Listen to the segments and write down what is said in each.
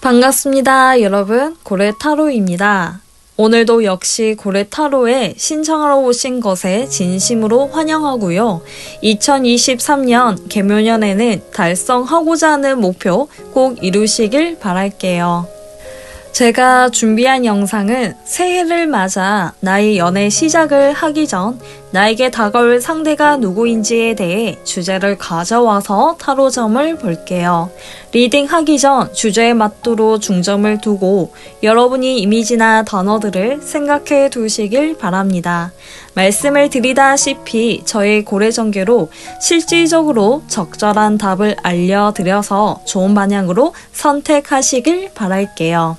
반갑습니다, 여러분. 고래타로입니다. 오늘도 역시 고래타로에 신청하러 오신 것에 진심으로 환영하고요. 2023년 개묘년에는 달성하고자 하는 목표 꼭 이루시길 바랄게요. 제가 준비한 영상은 새해를 맞아 나의 연애 시작을 하기 전 나에게 다가올 상대가 누구인지에 대해 주제를 가져와서 타로점을 볼게요. 리딩하기 전 주제에 맞도록 중점을 두고 여러분이 이미지나 단어들을 생각해 두시길 바랍니다. 말씀을 드리다시피 저의 고래전개로 실질적으로 적절한 답을 알려드려서 좋은 방향으로 선택하시길 바랄게요.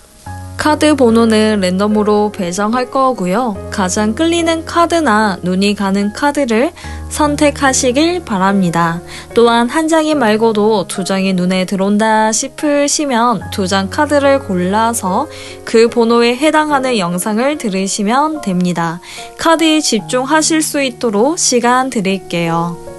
카드 번호는 랜덤으로 배정할 거고요. 가장 끌리는 카드나 눈이 가는 카드를 선택하시길 바랍니다. 또한 한 장이 말고도 두 장이 눈에 들어온다 싶으시면 두 장 카드를 골라서 그 번호에 해당하는 영상을 들으시면 됩니다. 카드에 집중하실 수 있도록 시간 드릴게요.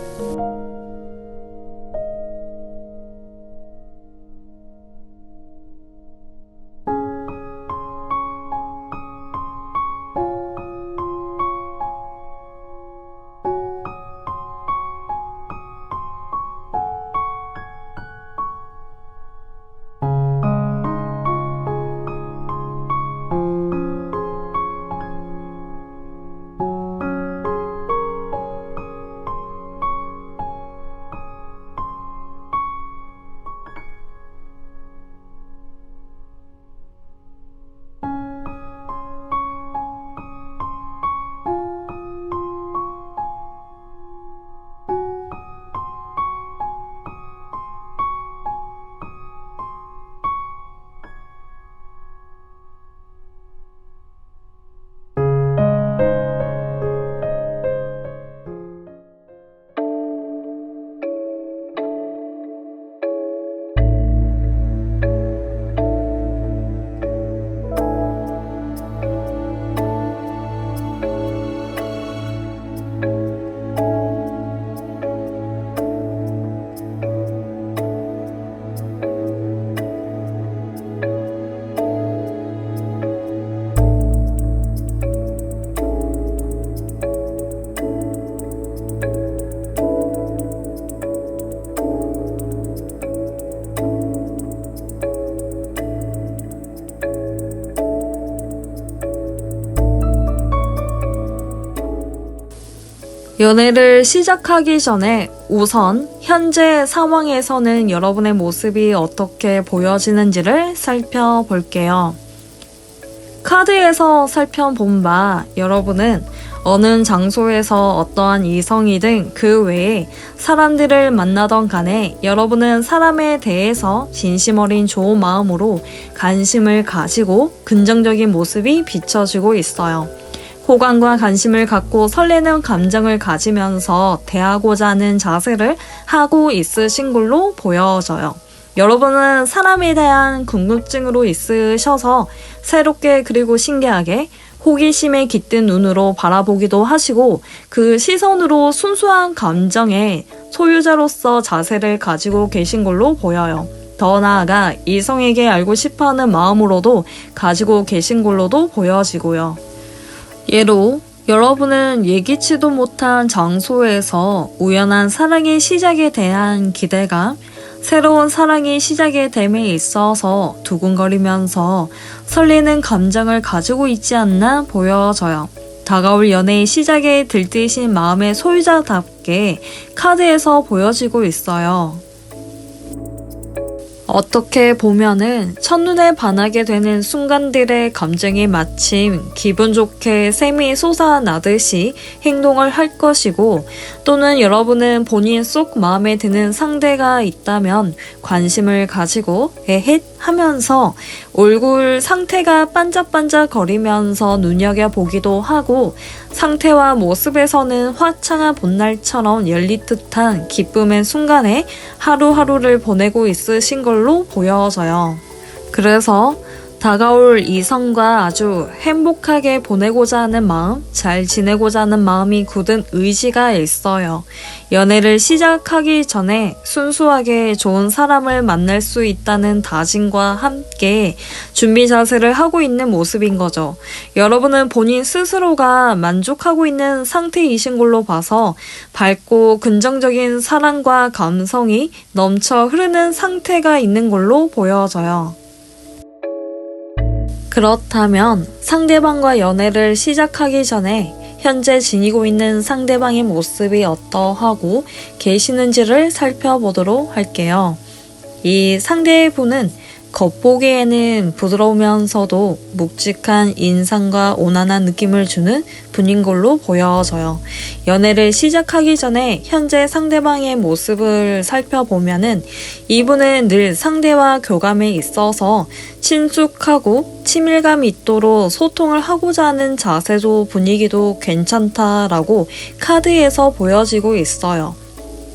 연애를 시작하기 전에 우선 현재 상황에서는 여러분의 모습이 어떻게 보여지는지를 살펴볼게요. 카드에서 살펴본 바 여러분은 어느 장소에서 어떠한 이성이든 그 외에 사람들을 만나던 간에 여러분은 사람에 대해서 진심 어린 좋은 마음으로 관심을 가지고 긍정적인 모습이 비춰지고 있어요. 호감과 관심을 갖고 설레는 감정을 가지면서 대하고자 하는 자세를 하고 있으신 걸로 보여져요. 여러분은 사람에 대한 궁금증으로 있으셔서 새롭게 그리고 신기하게 호기심에 깃든 눈으로 바라보기도 하시고 그 시선으로 순수한 감정의 소유자로서 자세를 가지고 계신 걸로 보여요. 더 나아가 이성에게 알고 싶어하는 마음으로도 가지고 계신 걸로도 보여지고요. 예로 여러분은 예기치도 못한 장소에서 우연한 사랑의 시작에 대한 기대감, 새로운 사랑의 시작의 됨에 있어서 두근거리면서 설레는 감정을 가지고 있지 않나 보여져요. 다가올 연애의 시작에 들뜨신 마음의 소유자답게 카드에서 보여지고 있어요. 어떻게 보면은 첫눈에 반하게 되는 순간들의 감정이 마침 기분 좋게 샘이 솟아나듯이 행동을 할 것이고, 또는 여러분은 본인 속 마음에 드는 상대가 있다면 관심을 가지고 에헷 하면서 얼굴 상태가 반짝반짝 거리면서 눈여겨보기도 하고, 상태와 모습에서는 화창한 봄날처럼 열릴 듯한 기쁨의 순간에 하루하루를 보내고 있으신 걸로 보여져요. 그래서 다가올 이성과 아주 행복하게 보내고자 하는 마음, 잘 지내고자 하는 마음이 굳은 의지가 있어요. 연애를 시작하기 전에 순수하게 좋은 사람을 만날 수 있다는 다짐과 함께 준비 자세를 하고 있는 모습인 거죠. 여러분은 본인 스스로가 만족하고 있는 상태이신 걸로 봐서 밝고 긍정적인 사랑과 감성이 넘쳐 흐르는 상태가 있는 걸로 보여져요. 그렇다면 상대방과 연애를 시작하기 전에 현재 지니고 있는 상대방의 모습이 어떠하고 계시는지를 살펴보도록 할게요. 이 상대분은 겉보기에는 부드러우면서도 묵직한 인상과 온화한 느낌을 주는 분인 걸로 보여져요. 연애를 시작하기 전에 현재 상대방의 모습을 살펴보면은 이분은 늘 상대와 교감에 있어서 친숙하고 친밀감 있도록 소통을 하고자 하는 자세도 분위기도 괜찮다라고 카드에서 보여지고 있어요.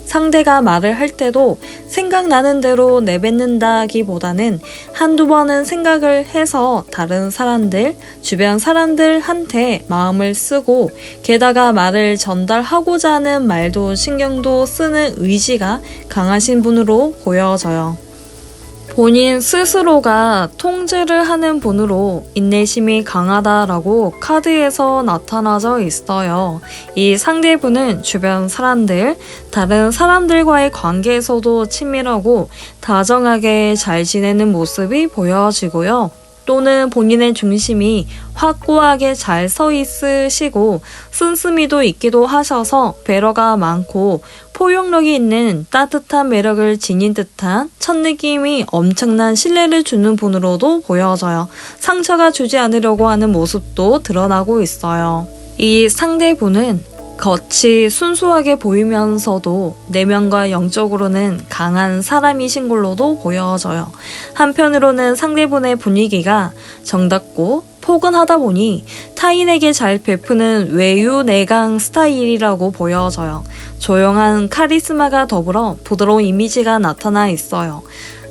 상대가 말을 할 때도 생각나는 대로 내뱉는다기보다는 한두 번은 생각을 해서 다른 사람들, 주변 사람들한테 마음을 쓰고 게다가 말을 전달하고자 하는 말도 신경도 쓰는 의지가 강하신 분으로 보여져요. 본인 스스로가 통제를 하는 분으로 인내심이 강하다라고 카드에서 나타나져 있어요. 이 상대분은 주변 사람들, 다른 사람들과의 관계에서도 친밀하고 다정하게 잘 지내는 모습이 보여지고요. 또는 본인의 중심이 확고하게 잘 서 있으시고 씀씀이도 있기도 하셔서 배려가 많고 포용력이 있는 따뜻한 매력을 지닌 듯한 첫 느낌이 엄청난 신뢰를 주는 분으로도 보여져요. 상처가 주지 않으려고 하는 모습도 드러나고 있어요. 이 상대분은 겉이 순수하게 보이면서도 내면과 영적으로는 강한 사람이신 걸로도 보여져요. 한편으로는 상대분의 분위기가 정답고 포근하다 보니 타인에게 잘 베푸는 외유내강 스타일이라고 보여져요. 조용한 카리스마가 더불어 부드러운 이미지가 나타나 있어요.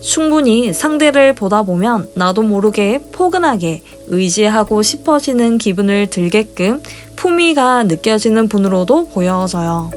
충분히 상대를 보다 보면 나도 모르게 포근하게 의지하고 싶어지는 기분을 들게끔 품위가 느껴지는 분으로도 보여져요.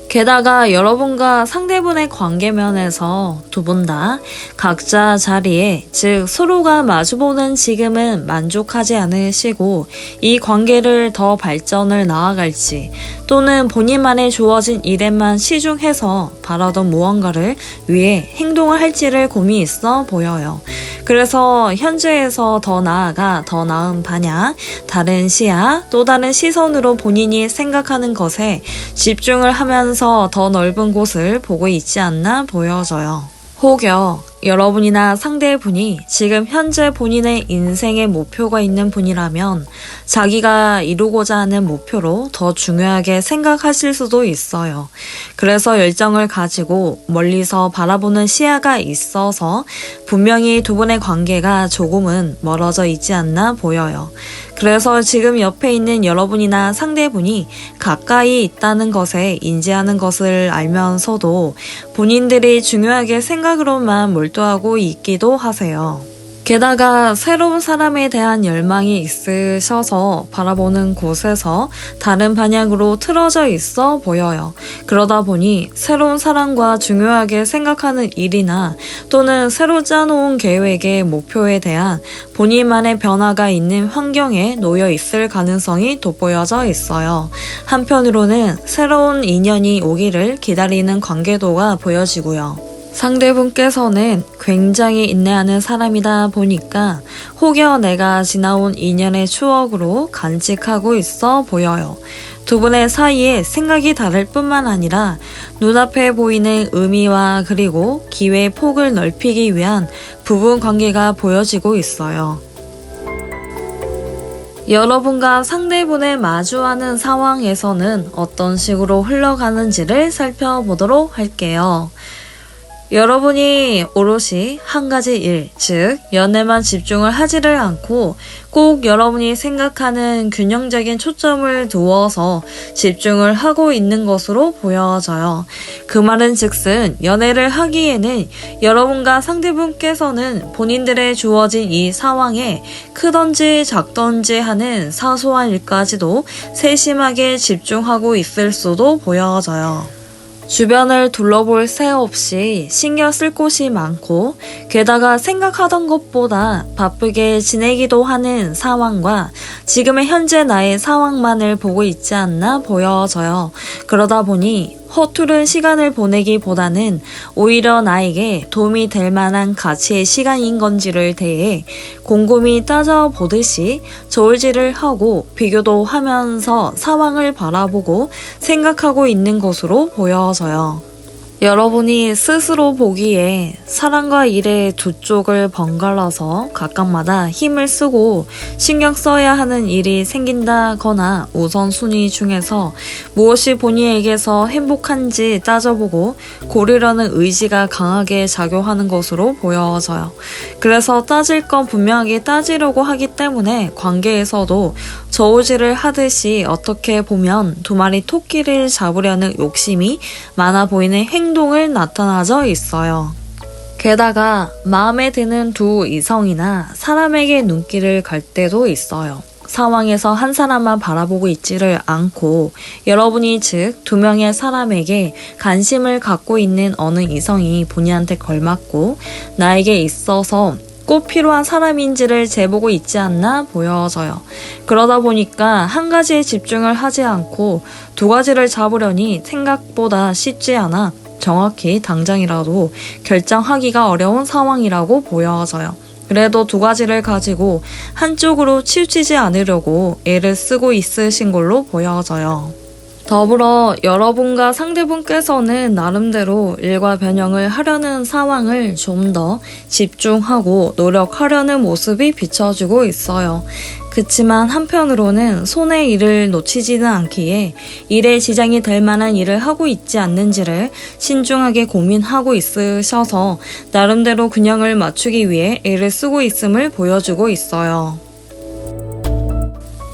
게다가 여러분과 상대분의 관계면에서 두 분 다 각자 자리에, 즉 서로가 마주보는 지금은 만족하지 않으시고 이 관계를 더 발전을 나아갈지 또는 본인만의 주어진 일에만 치중해서 바라던 무언가를 위해 행동을 할지를 고민이 있어 보여요. 그래서 현재에서 더 나아가 더 나은 방향, 다른 시야, 또 다른 시선으로 본인이 생각하는 것에 집중을 하면서 더 넓은 곳을 보고 있지 않나 보여져요. 혹여 여러분이나 상대분이 지금 현재 본인의 인생의 목표가 있는 분이라면 자기가 이루고자 하는 목표로 더 중요하게 생각하실 수도 있어요. 그래서 열정을 가지고 멀리서 바라보는 시야가 있어서 분명히 두 분의 관계가 조금은 멀어져 있지 않나 보여요. 그래서 지금 옆에 있는 여러분이나 상대분이 가까이 있다는 것에 인지하는 것을 알면서도 본인들이 중요하게 생각으로만 몰두하고 있기도 하세요. 게다가 새로운 사람에 대한 열망이 있으셔서 바라보는 곳에서 다른 방향으로 틀어져 있어 보여요. 그러다 보니 새로운 사람과 중요하게 생각하는 일이나 또는 새로 짜놓은 계획의 목표에 대한 본인만의 변화가 있는 환경에 놓여 있을 가능성이 돋보여져 있어요. 한편으로는 새로운 인연이 오기를 기다리는 관계도가 보여지고요. 상대분께서는 굉장히 인내하는 사람이다 보니까 혹여 내가 지나온 인연의 추억으로 간직하고 있어 보여요. 두 분의 사이에 생각이 다를 뿐만 아니라 눈앞에 보이는 의미와 그리고 기회의 폭을 넓히기 위한 부분 관계가 보여지고 있어요. 여러분과 상대분을 마주하는 상황에서는 어떤 식으로 흘러가는지를 살펴보도록 할게요. 여러분이 오롯이 한 가지 일, 즉 연애만 집중을 하지를 않고 꼭 여러분이 생각하는 균형적인 초점을 두어서 집중을 하고 있는 것으로 보여져요. 그 말은 즉슨 연애를 하기에는 여러분과 상대분께서는 본인들의 주어진 이 상황에 크던지 작던지 하는 사소한 일까지도 세심하게 집중하고 있을 수도 보여져요. 주변을 둘러볼 새 없이 신경 쓸 곳이 많고 게다가 생각하던 것보다 바쁘게 지내기도 하는 상황과 지금의 현재 나의 상황만을 보고 있지 않나 보여져요. 그러다 보니 허투른 시간을 보내기보다는 오히려 나에게 도움이 될 만한 가치의 시간인 건지를 대해 곰곰이 따져보듯이 저울질을 하고 비교도 하면서 상황을 바라보고 생각하고 있는 것으로 보여져요. 여러분이 스스로 보기에 사랑과 일의 두 쪽을 번갈아서 각각마다 힘을 쓰고 신경 써야 하는 일이 생긴다거나 우선순위 중에서 무엇이 본인에게서 행복한지 따져보고 고르려는 의지가 강하게 작용하는 것으로 보여져요. 그래서 따질 건 분명하게 따지려고 하기 때문에 관계에서도 저울질을 하듯이 어떻게 보면 두 마리 토끼를 잡으려는 욕심이 많아 보이는 행동을 나타나져 있어요. 게다가 마음에 드는 두 이성이나 사람에게 눈길을 갈 때도 있어요. 상황에서 한 사람만 바라보고 있지를 않고 여러분이 즉 두 명의 사람에게 관심을 갖고 있는 어느 이성이 본인한테 걸맞고 나에게 있어서 꼭 필요한 사람인지를 재보고 있지 않나 보여져요. 그러다 보니까 한 가지에 집중을 하지 않고 두 가지를 잡으려니 생각보다 쉽지 않아 정확히 당장이라도 결정하기가 어려운 상황이라고 보여져요. 그래도 두 가지를 가지고 한쪽으로 치우치지 않으려고 애를 쓰고 있으신 걸로 보여져요. 더불어 여러분과 상대분께서는 나름대로 일과 변형을 하려는 상황을 좀 더 집중하고 노력하려는 모습이 비춰지고 있어요. 그치만 한편으로는 손의 일을 놓치지는 않기에 일에 지장이 될 만한 일을 하고 있지 않는지를 신중하게 고민하고 있으셔서 나름대로 균형을 맞추기 위해 애를 쓰고 있음을 보여주고 있어요.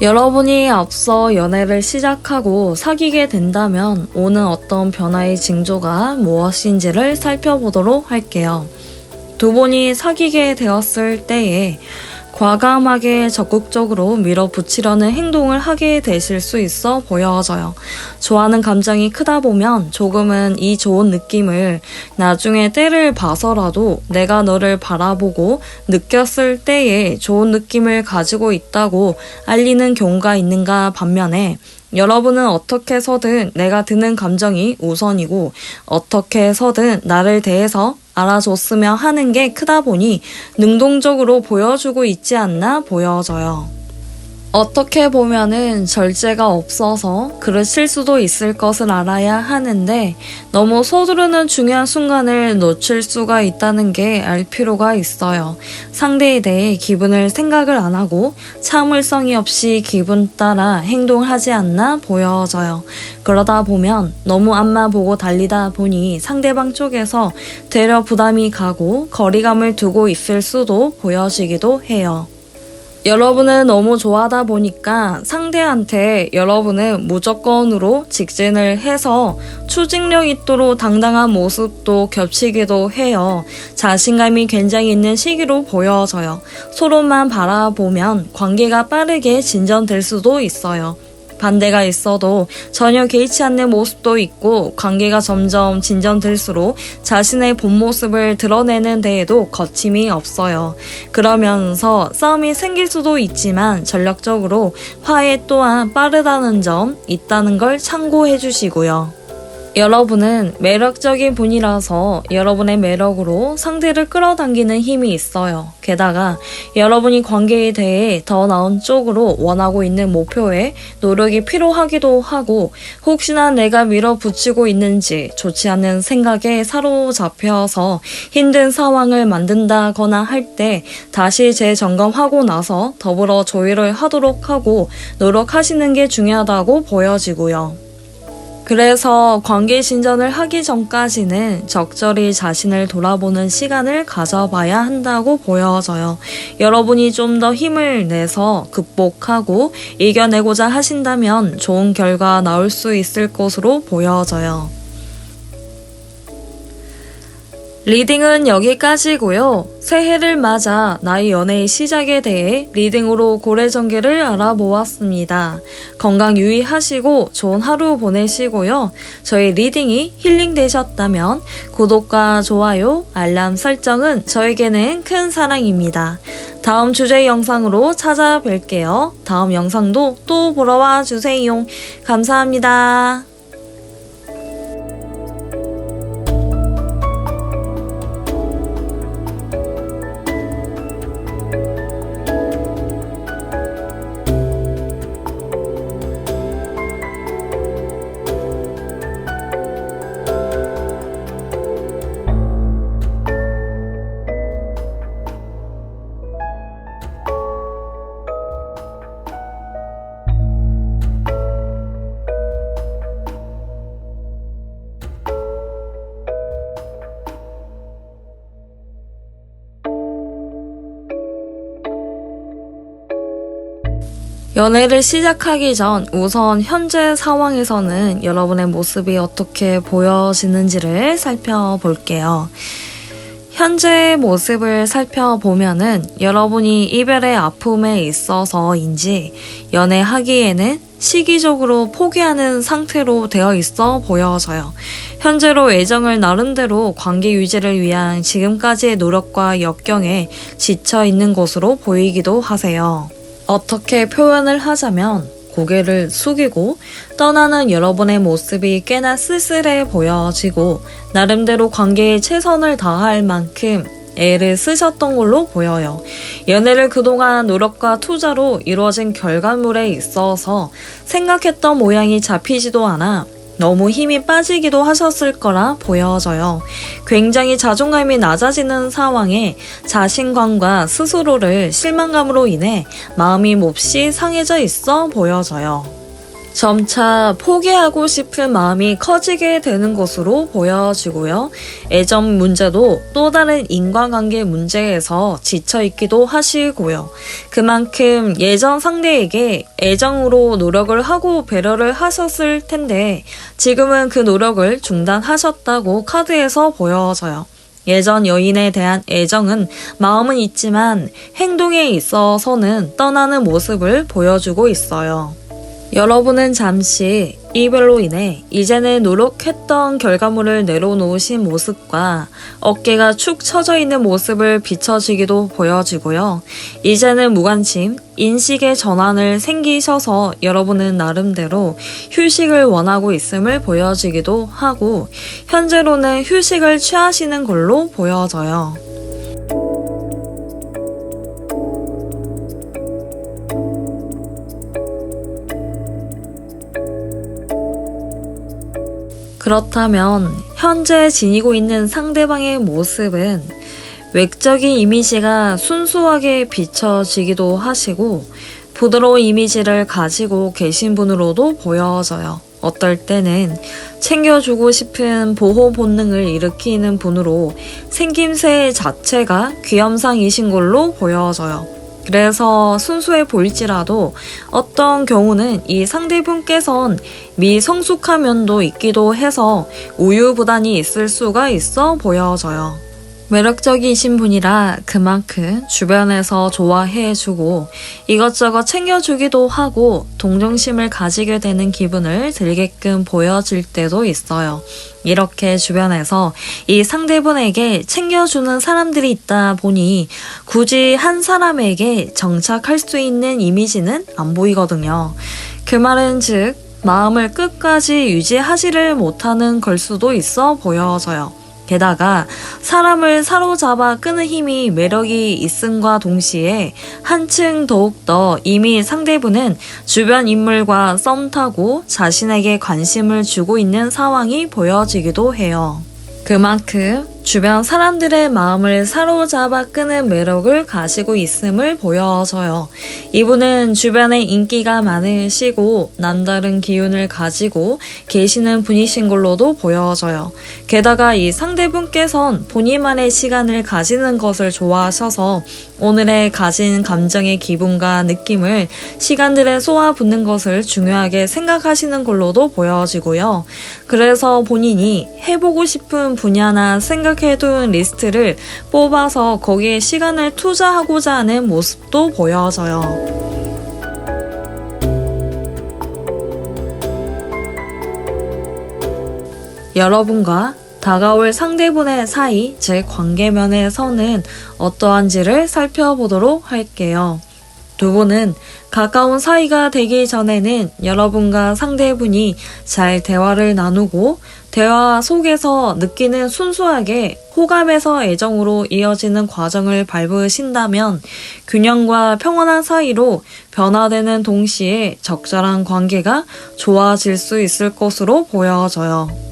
여러분이 앞서 연애를 시작하고 사귀게 된다면 오는 어떤 변화의 징조가 무엇인지를 살펴보도록 할게요. 두 분이 사귀게 되었을 때에 과감하게 적극적으로 밀어붙이려는 행동을 하게 되실 수 있어 보여져요. 좋아하는 감정이 크다 보면 조금은 이 좋은 느낌을 나중에 때를 봐서라도 내가 너를 바라보고 느꼈을 때에 좋은 느낌을 가지고 있다고 알리는 경우가 있는가 반면에 여러분은 어떻게 해서든 내가 드는 감정이 우선이고 어떻게 해서든 나를 대해서 알아줬으면 하는 게 크다 보니 능동적으로 보여주고 있지 않나 보여져요. 어떻게 보면은 절제가 없어서 그르칠 수도 있을 것을 알아야 하는데 너무 서두르는 중요한 순간을 놓칠 수가 있다는 게 알 필요가 있어요. 상대에 대해 기분을 생각을 안 하고 참을성이 없이 기분 따라 행동하지 않나 보여져요. 그러다 보면 너무 앞만 보고 달리다 보니 상대방 쪽에서 되려 부담이 가고 거리감을 두고 있을 수도 보여지기도 해요. 여러분은 너무 좋아하다 보니까 상대한테 여러분은 무조건으로 직진을 해서 추진력 있도록 당당한 모습도 겹치기도 해요. 자신감이 굉장히 있는 시기로 보여져요. 서로만 바라보면 관계가 빠르게 진전될 수도 있어요. 반대가 있어도 전혀 개의치 않는 모습도 있고 관계가 점점 진전될수록 자신의 본 모습을 드러내는 데에도 거침이 없어요. 그러면서 싸움이 생길 수도 있지만 전략적으로 화해 또한 빠르다는 점 있다는 걸 참고해 주시고요. 여러분은 매력적인 분이라서 여러분의 매력으로 상대를 끌어당기는 힘이 있어요. 게다가 여러분이 관계에 대해 더 나은 쪽으로 원하고 있는 목표에 노력이 필요하기도 하고 혹시나 내가 밀어붙이고 있는지 좋지 않은 생각에 사로잡혀서 힘든 상황을 만든다거나 할 때 다시 재점검하고 나서 더불어 조율을 하도록 하고 노력하시는 게 중요하다고 보여지고요. 그래서 관계 진전을 하기 전까지는 적절히 자신을 돌아보는 시간을 가져봐야 한다고 보여져요. 여러분이 좀 더 힘을 내서 극복하고 이겨내고자 하신다면 좋은 결과 나올 수 있을 것으로 보여져요. 리딩은 여기까지고요. 새해를 맞아 나의 연애의 시작에 대해 리딩으로 고래전개를 알아보았습니다. 건강 유의하시고 좋은 하루 보내시고요. 저희 리딩이 힐링되셨다면 구독과 좋아요, 알람 설정은 저에게는 큰 사랑입니다. 다음 주제 영상으로 찾아뵐게요. 다음 영상도 또 보러 와주세요. 감사합니다. 연애를 시작하기 전 우선 현재 상황에서는 여러분의 모습이 어떻게 보여지는지를 살펴볼게요. 현재 모습을 살펴보면은 여러분이 이별의 아픔에 있어서인지 연애하기에는 시기적으로 포기하는 상태로 되어 있어 보여져요. 현재로 애정을 나름대로 관계 유지를 위한 지금까지의 노력과 역경에 지쳐 있는 것으로 보이기도 하세요. 어떻게 표현을 하자면 고개를 숙이고 떠나는 여러분의 모습이 꽤나 쓸쓸해 보여지고 나름대로 관계에 최선을 다할 만큼 애를 쓰셨던 걸로 보여요. 연애를 그동안 노력과 투자로 이루어진 결과물에 있어서 생각했던 모양이 잡히지도 않아 너무 힘이 빠지기도 하셨을 거라 보여져요. 굉장히 자존감이 낮아지는 상황에 자신감과 스스로를 실망감으로 인해 마음이 몹시 상해져 있어 보여져요. 점차 포기하고 싶은 마음이 커지게 되는 것으로 보여지고요. 애정 문제도 또 다른 인간관계 문제에서 지쳐있기도 하시고요. 그만큼 예전 상대에게 애정으로 노력을 하고 배려를 하셨을 텐데 지금은 그 노력을 중단하셨다고 카드에서 보여져요. 예전 여인에 대한 애정은 마음은 있지만 행동에 있어서는 떠나는 모습을 보여주고 있어요. 여러분은 잠시 이별로 인해 이제는 노력했던 결과물을 내려놓으신 모습과 어깨가 축 처져 있는 모습을 비춰지기도 보여지고요. 이제는 무관심, 인식의 전환을 생기셔서 여러분은 나름대로 휴식을 원하고 있음을 보여지기도 하고 현재로는 휴식을 취하시는 걸로 보여져요. 그렇다면 현재 지니고 있는 상대방의 모습은 외적인 이미지가 순수하게 비춰지기도 하시고 부드러운 이미지를 가지고 계신 분으로도 보여져요. 어떨 때는 챙겨주고 싶은 보호 본능을 일으키는 분으로 생김새 자체가 귀염상이신 걸로 보여져요. 그래서 순수해 보일지라도 어떤 경우는 이 상대분께선 미성숙한 면도 있기도 해서 우유부단이 있을 수가 있어 보여져요. 매력적이신 분이라 그만큼 주변에서 좋아해주고 이것저것 챙겨주기도 하고 동정심을 가지게 되는 기분을 들게끔 보여질 때도 있어요. 이렇게 주변에서 이 상대분에게 챙겨주는 사람들이 있다 보니 굳이 한 사람에게 정착할 수 있는 이미지는 안 보이거든요. 그 말은 즉 마음을 끝까지 유지하지를 못하는 걸 수도 있어 보여져요. 게다가 사람을 사로잡아 끄는 힘이 매력이 있음과 동시에 한층 더욱더 이미 상대분은 주변 인물과 썸 타고 자신에게 관심을 주고 있는 상황이 보여지기도 해요. 그만큼 주변 사람들의 마음을 사로잡아 끄는 매력을 가지고 있음을 보여줘요. 이분은 주변에 인기가 많으시고 남다른 기운을 가지고 계시는 분이신 걸로도 보여져요. 게다가 이 상대분께선 본인만의 시간을 가지는 것을 좋아하셔서 오늘의 가진 감정의 기분과 느낌을 시간들에 쏘아붓는 것을 중요하게 생각하시는 걸로도 보여지고요. 그래서 본인이 해보고 싶은 분야나 생각해둔 리스트를 뽑아서 거기에 시간을 투자하고자 하는 모습도 보여져요. 여러분과 다가올 상대분의 사이, 제 관계면에서는 어떠한지를 살펴보도록 할게요. 두 분은 가까운 사이가 되기 전에는 여러분과 상대분이 잘 대화를 나누고 대화 속에서 느끼는 순수하게 호감에서 애정으로 이어지는 과정을 밟으신다면 균형과 평온한 사이로 변화되는 동시에 적절한 관계가 좋아질 수 있을 것으로 보여져요.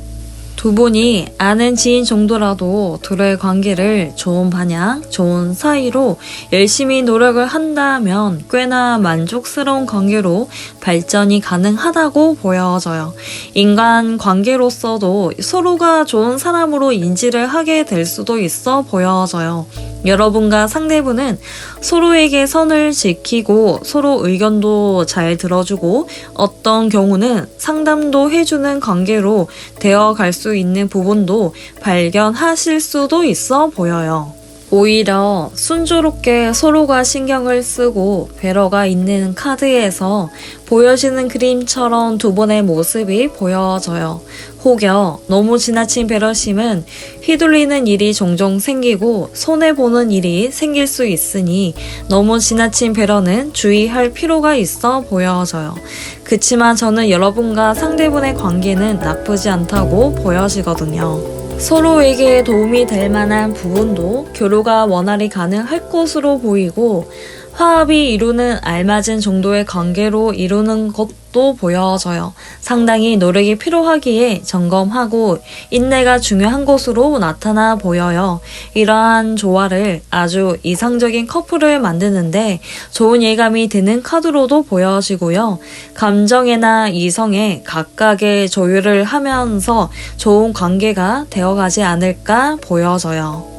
두 분이 아는 지인 정도라도 둘의 관계를 좋은 방향, 좋은 사이로 열심히 노력을 한다면 꽤나 만족스러운 관계로 발전이 가능하다고 보여져요. 인간 관계로서도 서로가 좋은 사람으로 인지를 하게 될 수도 있어 보여져요. 여러분과 상대분은 서로에게 선을 지키고 서로 의견도 잘 들어주고 어떤 경우는 상담도 해주는 관계로 되어갈 수 있는 부분도 발견하실 수도 있어 보여요. 오히려 순조롭게 서로가 신경을 쓰고 배려가 있는 카드에서 보여지는 그림처럼 두 분의 모습이 보여져요. 혹여 너무 지나친 배려심은 휘둘리는 일이 종종 생기고 손해보는 일이 생길 수 있으니 너무 지나친 배려는 주의할 필요가 있어 보여져요. 그치만 저는 여러분과 상대분의 관계는 나쁘지 않다고 보여지거든요. 서로에게 도움이 될 만한 부분도 교류가 원활히 가능할 것으로 보이고 화합이 이루는 알맞은 정도의 관계로 이루는 것도 보여져요. 상당히 노력이 필요하기에 점검하고 인내가 중요한 것으로 나타나 보여요. 이러한 조화를 아주 이상적인 커플을 만드는데 좋은 예감이 드는 카드로도 보여지고요. 감정에나 이성에 각각의 조율을 하면서 좋은 관계가 되어가지 않을까 보여져요.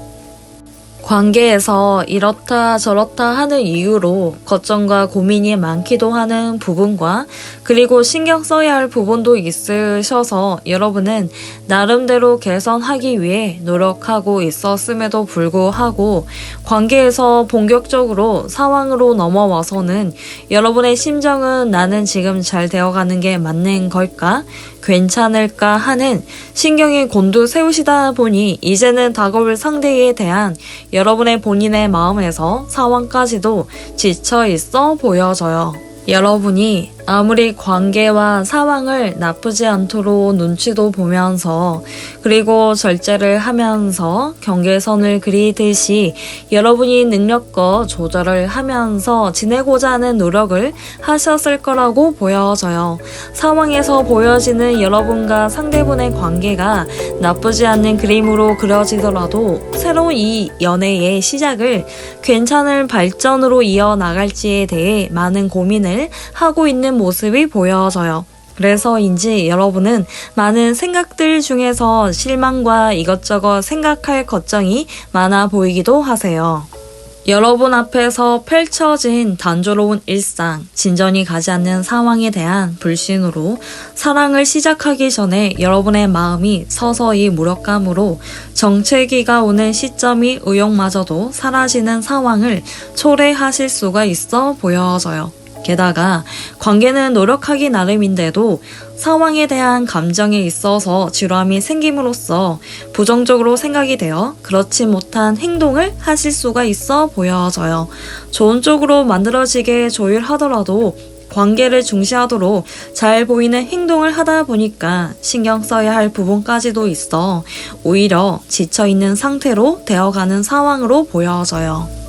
관계에서 이렇다 저렇다 하는 이유로 걱정과 고민이 많기도 하는 부분과 그리고 신경 써야 할 부분도 있으셔서 여러분은 나름대로 개선하기 위해 노력하고 있었음에도 불구하고 관계에서 본격적으로 상황으로 넘어와서는 여러분의 심정은 나는 지금 잘 되어가는 게 맞는 걸까? 괜찮을까 하는 신경이 곤두세우시다 보니 이제는 다가올 상대에 대한 여러분의 본인의 마음에서 상황까지도 지쳐 있어 보여져요. 여러분이 아무리 관계와 상황을 나쁘지 않도록 눈치도 보면서 그리고 절제를 하면서 경계선을 그리듯이 여러분이 능력껏 조절을 하면서 지내고자 하는 노력을 하셨을 거라고 보여져요. 상황에서 보여지는 여러분과 상대분의 관계가 나쁘지 않는 그림으로 그려지더라도 새로운 이 연애의 시작을 괜찮은 발전으로 이어나갈지에 대해 많은 고민을 하고 있는 모습이 보여져요. 그래서인지 여러분은 많은 생각들 중에서 실망과 이것저것 생각할 걱정이 많아 보이기도 하세요. 여러분 앞에서 펼쳐진 단조로운 일상, 진전이 가지 않는 상황에 대한 불신으로 사랑을 시작하기 전에 여러분의 마음이 서서히 무력감으로 정체기가 오는 시점이 의욕마저도 사라지는 상황을 초래하실 수가 있어 보여져요. 게다가 관계는 노력하기 나름인데도 상황에 대한 감정에 있어서 지루함이 생김으로써 부정적으로 생각이 되어 그렇지 못한 행동을 하실 수가 있어 보여져요. 좋은 쪽으로 만들어지게 조율하더라도 관계를 중시하도록 잘 보이는 행동을 하다 보니까 신경 써야 할 부분까지도 있어 오히려 지쳐있는 상태로 되어가는 상황으로 보여져요.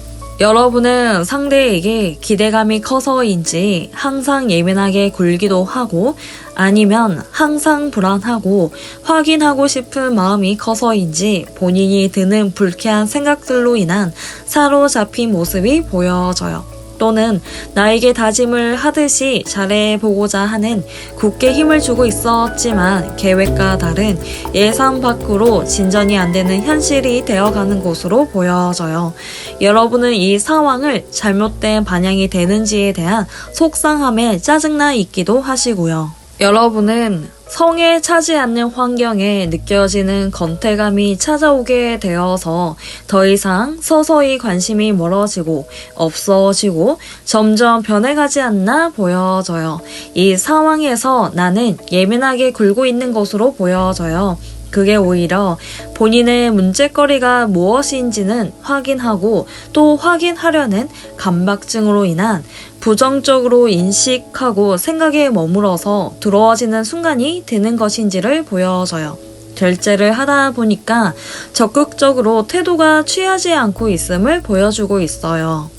여러분은 상대에게 기대감이 커서인지 항상 예민하게 굴기도 하고 아니면 항상 불안하고 확인하고 싶은 마음이 커서인지 본인이 드는 불쾌한 생각들로 인한 사로잡힌 모습이 보여져요. 또는 나에게 다짐을 하듯이 잘해보고자 하는 굳게 힘을 주고 있었지만 계획과 다른 예상 밖으로 진전이 안 되는 현실이 되어가는 것으로 보여져요. 여러분은 이 상황을 잘못된 반영이 되는지에 대한 속상함에 짜증나 있기도 하시고요. 여러분은 성에 차지 않는 환경에 느껴지는 건태감이 찾아오게 되어서 더 이상 서서히 관심이 멀어지고 없어지고 점점 변해가지 않나 보여져요. 이 상황에서 나는 예민하게 굴고 있는 것으로 보여져요. 그게 오히려 본인의 문제거리가 무엇인지는 확인하고 또 확인하려는 강박증으로 인한 부정적으로 인식하고 생각에 머물러서 두려워지는 순간이 되는 것인지를 보여줘요. 결제를 하다 보니까 적극적으로 태도가 취하지 않고 있음을 보여주고 있어요.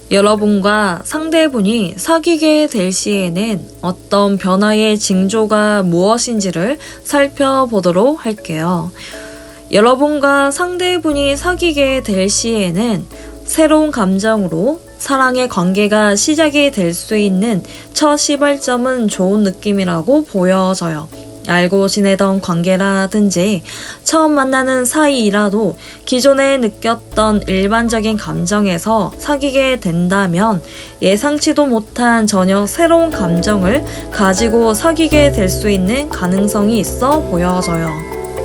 여러분과 상대분이 사귀게 될 시에는 어떤 변화의 징조가 무엇인지를 살펴보도록 할게요. 여러분과 상대분이 사귀게 될 시에는 새로운 감정으로 사랑의 관계가 시작이 될 수 있는 첫 시발점은 좋은 느낌이라고 보여져요. 알고 지내던 관계라든지 처음 만나는 사이이라도 기존에 느꼈던 일반적인 감정에서 사귀게 된다면 예상치도 못한 전혀 새로운 감정을 가지고 사귀게 될 수 있는 가능성이 있어 보여져요.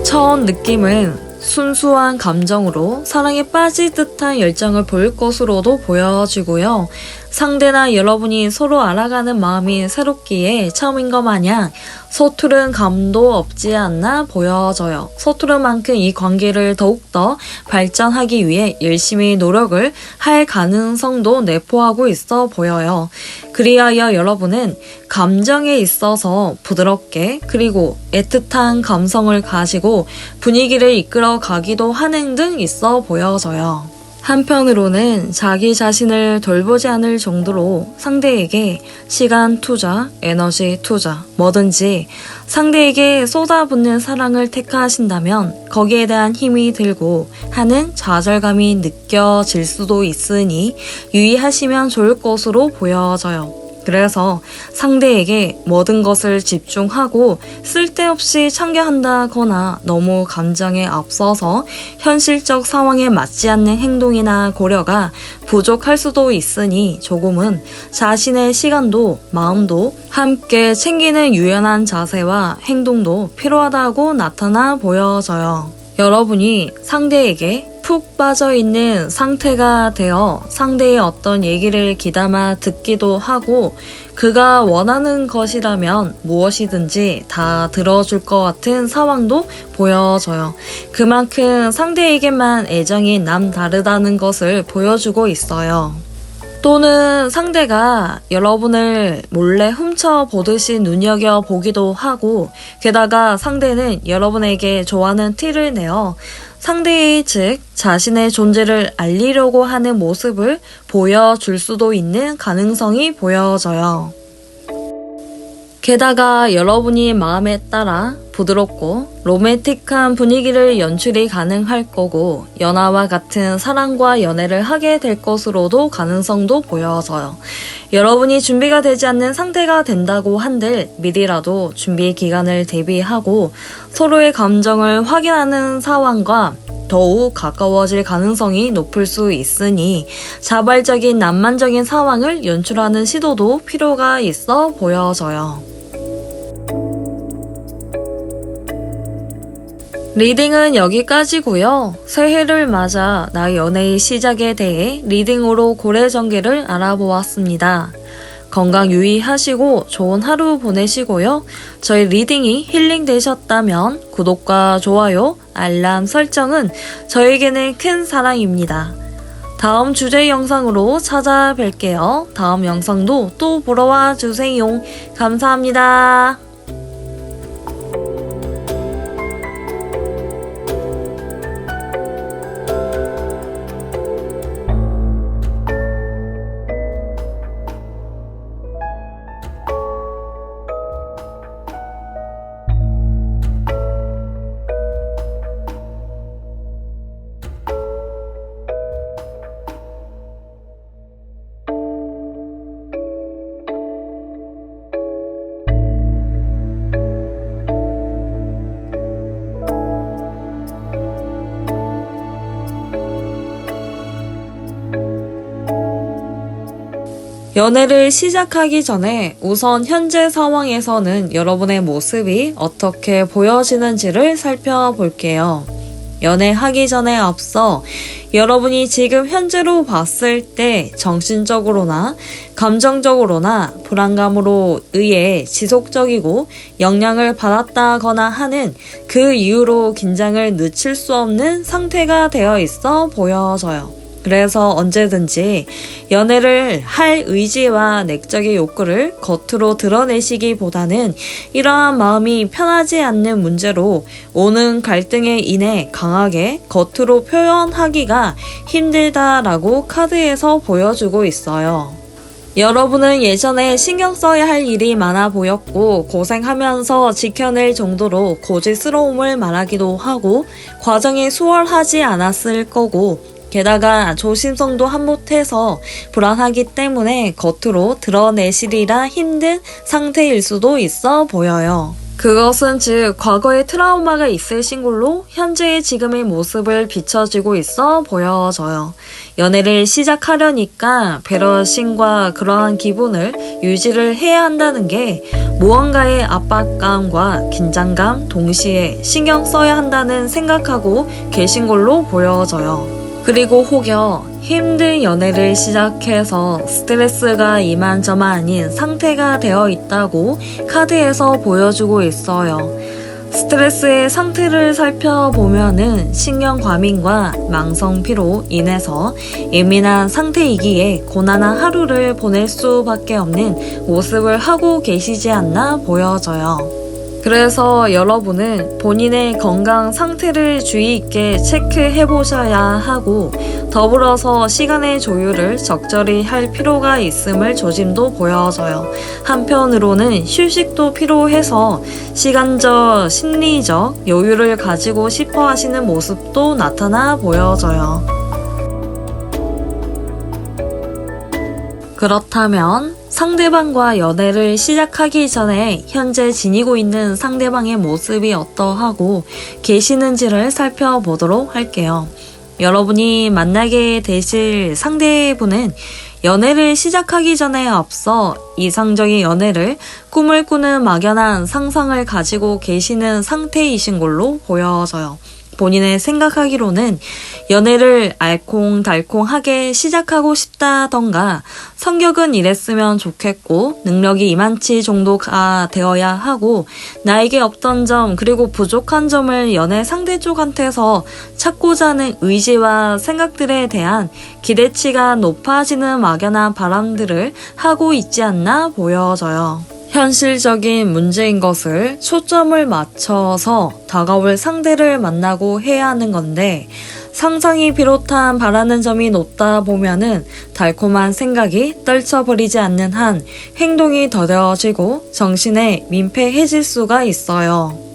첫 느낌은 순수한 감정으로 사랑에 빠질 듯한 열정을 보일 것으로도 보여지고요. 상대나 여러분이 서로 알아가는 마음이 새롭기에 처음인 것 마냥 서투른 감도 없지 않나 보여져요. 서투른 만큼 이 관계를 더욱더 발전하기 위해 열심히 노력을 할 가능성도 내포하고 있어 보여요. 그리하여 여러분은 감정에 있어서 부드럽게 그리고 애틋한 감성을 가지고 분위기를 이끌어 가기도 하는 등 있어 보여져요. 한편으로는 자기 자신을 돌보지 않을 정도로 상대에게 시간 투자, 에너지 투자, 뭐든지 상대에게 쏟아붓는 사랑을 택하신다면 거기에 대한 힘이 들고 하는 좌절감이 느껴질 수도 있으니 유의하시면 좋을 것으로 보여져요. 그래서 상대에게 모든 것을 집중하고 쓸데없이 참견한다거나 너무 감정에 앞서서 현실적 상황에 맞지 않는 행동이나 고려가 부족할 수도 있으니 조금은 자신의 시간도 마음도 함께 챙기는 유연한 자세와 행동도 필요하다고 나타나 보여져요. 여러분이 상대에게 푹 빠져있는 상태가 되어 상대의 어떤 얘기를 귀담아 듣기도 하고 그가 원하는 것이라면 무엇이든지 다 들어줄 것 같은 상황도 보여져요. 그만큼 상대에게만 애정이 남다르다는 것을 보여주고 있어요. 또는 상대가 여러분을 몰래 훔쳐보듯이 눈여겨보기도 하고 게다가 상대는 여러분에게 좋아하는 티를 내어 상대의 즉 자신의 존재를 알리려고 하는 모습을 보여줄 수도 있는 가능성이 보여져요. 게다가 여러분이 마음에 따라 부드럽고 로맨틱한 분위기를 연출이 가능할 거고 연하와 같은 사랑과 연애를 하게 될 것으로도 가능성도 보여져요. 여러분이 준비가 되지 않는 상태가 된다고 한들 미리라도 준비 기간을 대비하고 서로의 감정을 확인하는 상황과 더욱 가까워질 가능성이 높을 수 있으니 자발적인 낭만적인 상황을 연출하는 시도도 필요가 있어 보여져요. 리딩은 여기까지고요. 새해를 맞아 나의 연애의 시작에 대해 리딩으로 고래전개를 알아보았습니다. 건강 유의하시고 좋은 하루 보내시고요. 저희 리딩이 힐링되셨다면 구독과 좋아요, 알람 설정은 저에게는 큰 사랑입니다. 다음 주제 영상으로 찾아뵐게요. 다음 영상도 또 보러 와주세요. 감사합니다. 연애를 시작하기 전에 우선 현재 상황에서는 여러분의 모습이 어떻게 보여지는지를 살펴볼게요. 연애하기 전에 앞서 여러분이 지금 현재로 봤을 때 정신적으로나 감정적으로나 불안감으로 의해 지속적이고 영향을 받았다거나 하는 그 이유로 긴장을 늦출 수 없는 상태가 되어 있어 보여져요. 그래서 언제든지 연애를 할 의지와 내적의 욕구를 겉으로 드러내시기보다는 이러한 마음이 편하지 않는 문제로 오는 갈등에 인해 강하게 겉으로 표현하기가 힘들다라고 카드에서 보여주고 있어요. 여러분은 예전에 신경 써야 할 일이 많아 보였고 고생하면서 지켜낼 정도로 고집스러움을 말하기도 하고 과정이 수월하지 않았을 거고 게다가 조심성도 한못해서 불안하기 때문에 겉으로 드러내시리라 힘든 상태일 수도 있어 보여요. 그것은 즉 과거의 트라우마가 있으신 걸로 현재의 지금의 모습을 비춰지고 있어 보여져요. 연애를 시작하려니까 배려심과 그러한 기분을 유지를 해야 한다는 게 무언가의 압박감과 긴장감 동시에 신경 써야 한다는 생각하고 계신 걸로 보여져요. 그리고 혹여 힘든 연애를 시작해서 스트레스가 이만저만 아닌 상태가 되어 있다고 카드에서 보여주고 있어요. 스트레스의 상태를 살펴보면은 신경 과민과 망성 피로 인해서 예민한 상태이기에 고난한 하루를 보낼 수밖에 없는 모습을 하고 계시지 않나 보여져요. 그래서 여러분은 본인의 건강 상태를 주의 있게 체크해 보셔야 하고 더불어서 시간의 조율을 적절히 할 필요가 있음을 조짐도 보여져요. 한편으로는 휴식도 필요해서 시간적, 심리적 여유를 가지고 싶어 하시는 모습도 나타나 보여져요. 그렇다면 상대방과 연애를 시작하기 전에 현재 지니고 있는 상대방의 모습이 어떠하고 계시는지를 살펴보도록 할게요. 여러분이 만나게 되실 상대분은 연애를 시작하기 전에 앞서 이상적인 연애를 꿈을 꾸는 막연한 상상을 가지고 계시는 상태이신 걸로 보여져요. 본인의 생각하기로는 연애를 알콩달콩하게 시작하고 싶다던가 성격은 이랬으면 좋겠고 능력이 이만치 정도가 되어야 하고 나에게 없던 점 그리고 부족한 점을 연애 상대 쪽한테서 찾고자 하는 의지와 생각들에 대한 기대치가 높아지는 막연한 바람들을 하고 있지 않나 보여져요. 현실적인 문제인 것을 초점을 맞춰서 다가올 상대를 만나고 해야 하는 건데 상상이 비롯한 바라는 점이 높다 보면은 달콤한 생각이 떨쳐버리지 않는 한 행동이 더뎌지고 정신에 민폐해질 수가 있어요.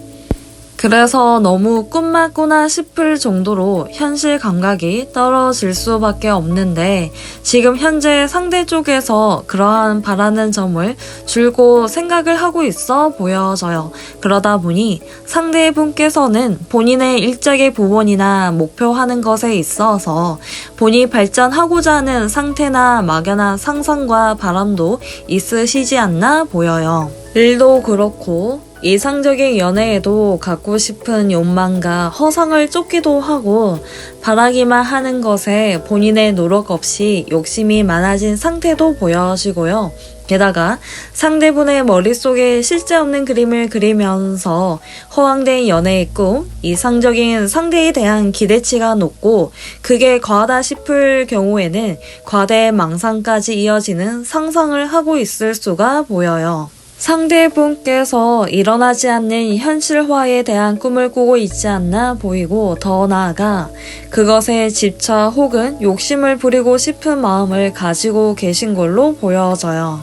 그래서 너무 꿈맞구나 싶을 정도로 현실 감각이 떨어질 수밖에 없는데 지금 현재 상대 쪽에서 그러한 바라는 점을 줄곧 생각을 하고 있어 보여져요. 그러다 보니 상대분께서는 본인의 일적의 부분이나 목표하는 것에 있어서 본인이 발전하고자 하는 상태나 막연한 상상과 바람도 있으시지 않나 보여요. 일도 그렇고 이상적인 연애에도 갖고 싶은 욕망과 허상을 쫓기도 하고 바라기만 하는 것에 본인의 노력 없이 욕심이 많아진 상태도 보여지고요. 게다가 상대분의 머릿속에 실제 없는 그림을 그리면서 허황된 연애의 꿈, 이상적인 상대에 대한 기대치가 높고 그게 과하다 싶을 경우에는 과대 망상까지 이어지는 상상을 하고 있을 수가 보여요. 상대분께서 일어나지 않는 현실화에 대한 꿈을 꾸고 있지 않나 보이고 더 나아가 그것에 집착 혹은 욕심을 부리고 싶은 마음을 가지고 계신 걸로 보여져요.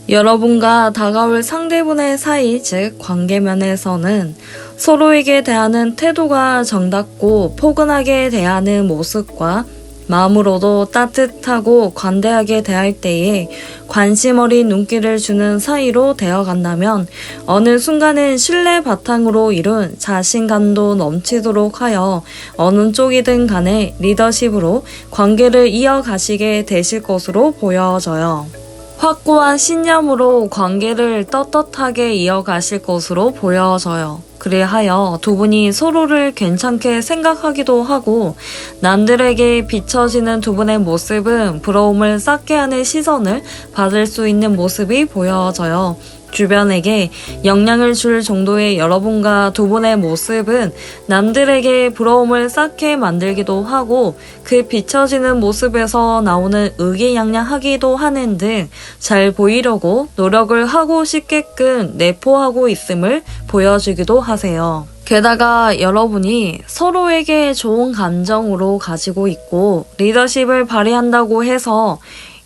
여러분과 다가올 상대분의 사이, 즉 관계면에서는 서로에게 대하는 태도가 정답고 포근하게 대하는 모습과 마음으로도 따뜻하고 관대하게 대할 때에 관심 어린 눈길을 주는 사이로 되어간다면 어느 순간은 신뢰 바탕으로 이룬 자신감도 넘치도록 하여 어느 쪽이든 간에 리더십으로 관계를 이어가시게 되실 것으로 보여져요. 확고한 신념으로 관계를 떳떳하게 이어가실 것으로 보여져요. 그리하여 두 분이 서로를 괜찮게 생각하기도 하고 남들에게 비춰지는 두 분의 모습은 부러움을 쌓게 하는 시선을 받을 수 있는 모습이 보여져요. 주변에게 영향을 줄 정도의 여러분과 두 분의 모습은 남들에게 부러움을 쌓게 만들기도 하고 그 비춰지는 모습에서 나오는 의기양양하기도 하는 등 잘 보이려고 노력을 하고 싶게끔 내포하고 있음을 보여주기도 하세요. 게다가 여러분이 서로에게 좋은 감정으로 가지고 있고 리더십을 발휘한다고 해서